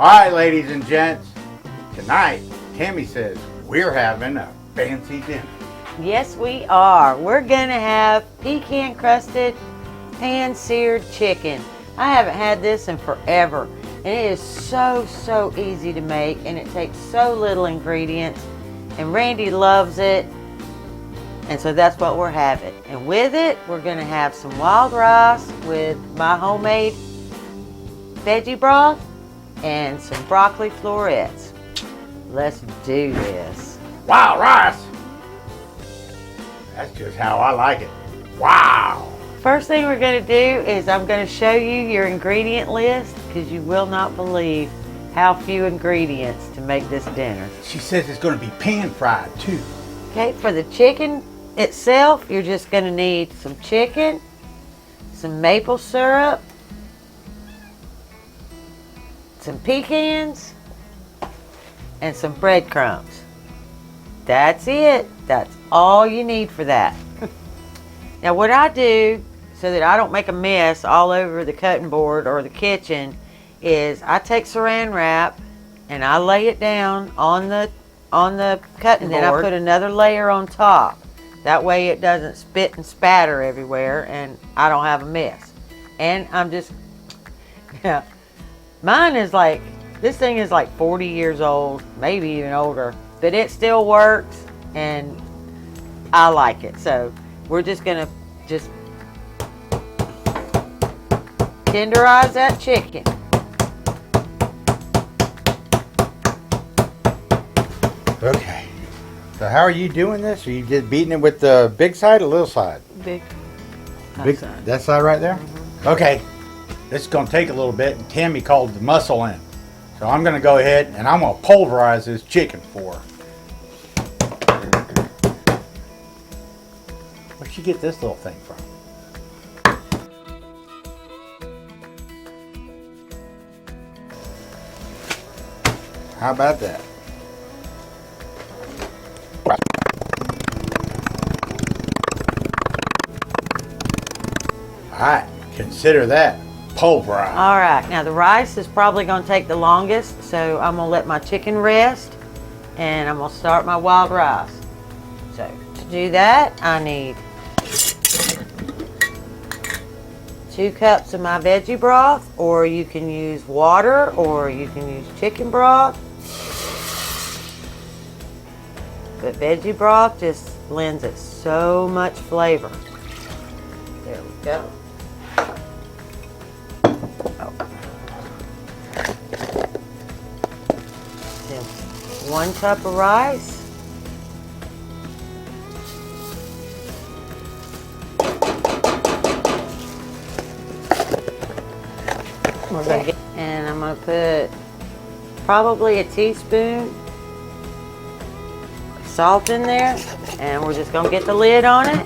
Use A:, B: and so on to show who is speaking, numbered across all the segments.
A: All right, ladies and gents, tonight, Tammy says we're having a fancy dinner.
B: Yes, we are. We're gonna have pecan crusted pan-seared chicken. I haven't had this in forever, and it is so easy to make, and it takes so little ingredients, and Randy loves it, and so that's what we're having. And with it, we're gonna have some wild rice with my homemade veggie broth and some broccoli florets. Let's do this.
A: Wild rice! That's just how I like it. Wow!
B: First thing we're going to do is I'm going to show you your ingredient list, because you will not believe how few ingredients to make this dinner.
A: She says it's going to be pan fried too.
B: Okay, for the chicken itself, you're just going to need some chicken, some maple syrup, some pecans, and some breadcrumbs. That's it. That's all you need for that. Now what I do, so that I don't make a mess all over the cutting board or the kitchen, is I take saran wrap and I lay it down on the cutting board, and then I put another layer on top. That way it doesn't spit and spatter everywhere and I don't have a mess. And I'm just, yeah. Mine is like, this thing is like 40 years old, maybe even older, but it still works and I like it. So we're just gonna tenderize that chicken.
A: Okay. So how are you doing this? Are you just beating it with the big side or little side?
B: Big side.
A: That side right there? Mm-hmm. Okay. This is going to take a little bit, and Tammy called the muscle in. So I'm going to go ahead and I'm going to pulverize this chicken for her. Where'd she get this little thing from? How about that? All right, consider that pulverized.
B: All right, now the rice is probably going to take the longest, so I'm going to let my chicken rest and I'm going to start my wild rice. So to do that, I need 2 cups of my veggie broth, or you can use water, or you can use chicken broth. But veggie broth just lends it so much flavor. There we go. Then 1 cup of rice. And I'm going to put probably a teaspoon of salt in there, and we're just going to get the lid on it.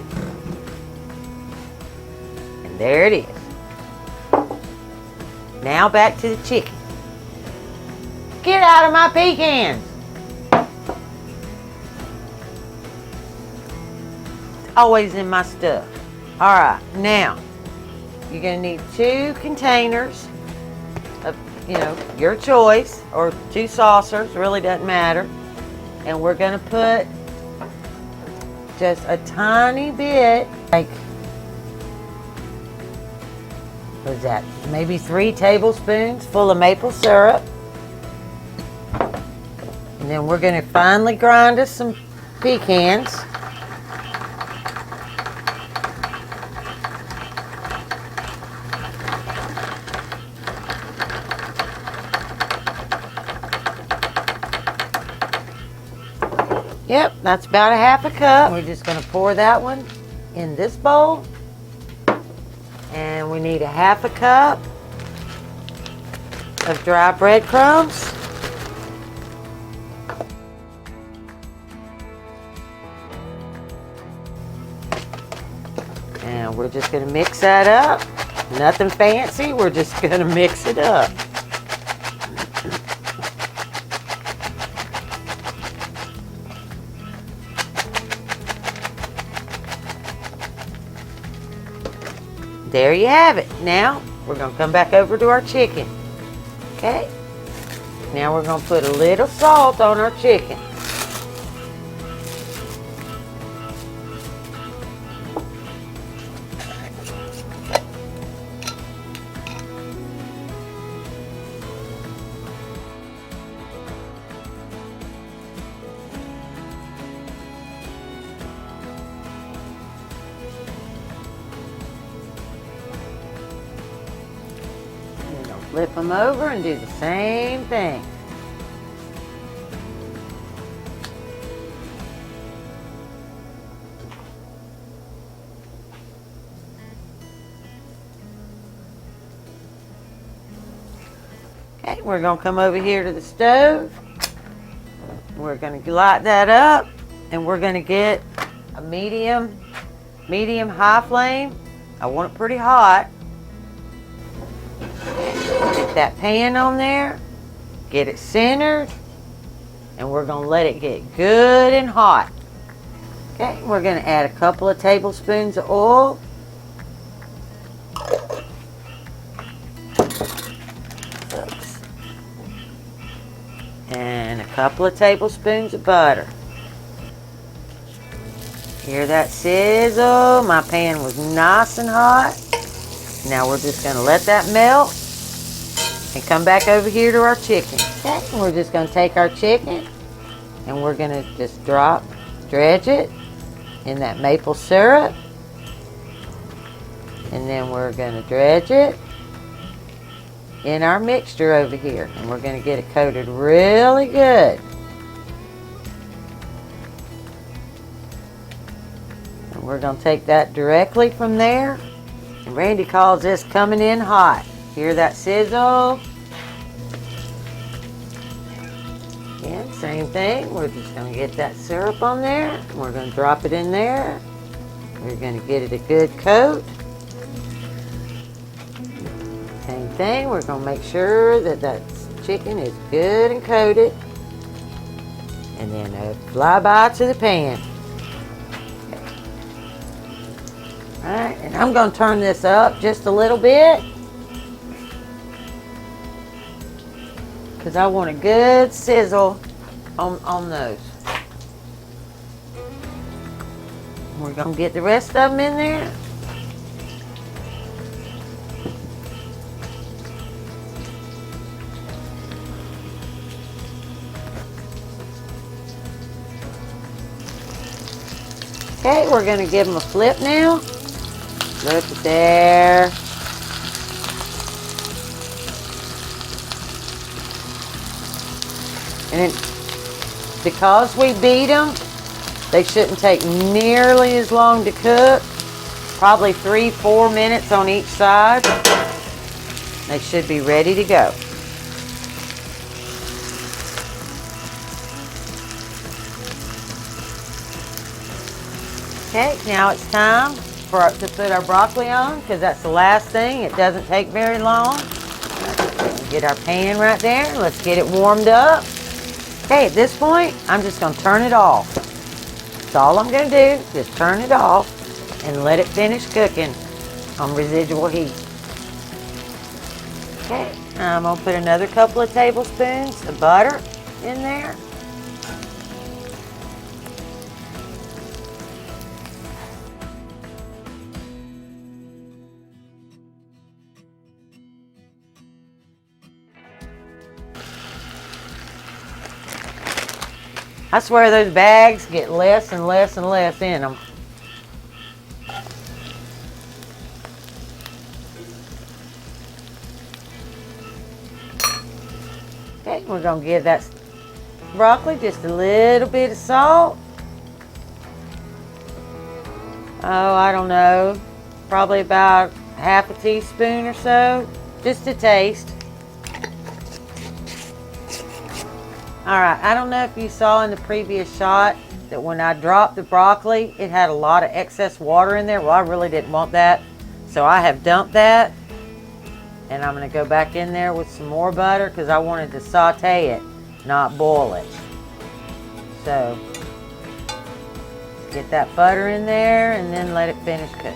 B: And there it is. Now back to the chicken. Get out of my pecans! It's always in my stuff. Alright, now you're going to need 2 containers of, your choice, or 2 saucers, really doesn't matter. And we're going to put just a tiny bit, like, what is that, maybe 3 tablespoons full of maple syrup. And then we're going to finely grind us some pecans. Yep, that's about a half a cup. We're just going to pour that one in this bowl. And we need a half a cup of dry breadcrumbs. And we're just going to mix that up. Nothing fancy, we're just going to mix it up. There you have it. Now we're going to come back over to our chicken. Okay? Now we're going to put a little salt on our chicken. Flip them over and do the same thing. Okay, we're going to come over here to the stove. We're going to light that up, and we're going to get a medium high flame. I want it pretty hot. Get that pan on there, get it centered, and we're going to let it get good and hot. Okay, we're going to add a couple of tablespoons of oil. Oops. And a couple of tablespoons of butter. Hear that sizzle? My pan was nice and hot. Now we're just going to let that melt and come back over here to our chicken. Okay, and we're just going to take our chicken and we're going to just dredge it in that maple syrup. And then we're going to dredge it in our mixture over here. And we're going to get it coated really good. And we're going to take that directly from there. And Randy calls this coming in hot. Hear that sizzle? Again, same thing. We're just going to get that syrup on there. We're going to drop it in there. We're going to get it a good coat. Same thing. We're going to make sure that that chicken is good and coated. And then fly by to the pan. Alright, and I'm going to turn this up just a little bit. Because I want a good sizzle on those. We're going to get the rest of them in there. Okay, we're going to give them a flip now. Look at there. And because we beat them, they shouldn't take nearly as long to cook. Probably 3-4 minutes on each side. They should be ready to go. Okay, now it's time to put our broccoli on, because that's the last thing. It doesn't take very long. Get our pan right there. Let's get it warmed up. Okay, at this point, I'm just going to turn it off. That's all I'm going to do. Just turn it off and let it finish cooking on residual heat. Okay, I'm going to put another couple of tablespoons of butter in there. I swear those bags get less and less and less in them. Okay, we're going to give that broccoli just a little bit of salt. Oh, I don't know. Probably about half a teaspoon or so. Just a taste. Alright, I don't know if you saw in the previous shot that when I dropped the broccoli, it had a lot of excess water in there. Well, I really didn't want that. So I have dumped that. And I'm going to go back in there with some more butter because I wanted to saute it, not boil it. So, get that butter in there and then let it finish cooking.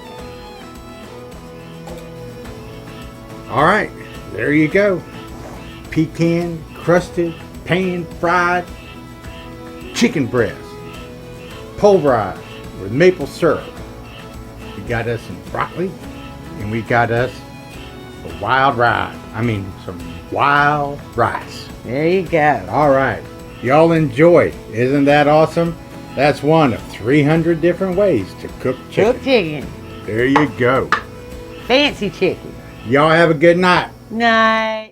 A: Alright, there you go. Pecan crusted, pan-fried chicken breast, pulverized with maple syrup. We got us some broccoli, and we got us a wild rice. Some wild rice.
B: There you go.
A: All right, y'all enjoy. Isn't that awesome? That's one of 300 different ways to cook chicken.
B: Cooked chicken.
A: There you go.
B: Fancy chicken.
A: Y'all have a good night.
B: Night.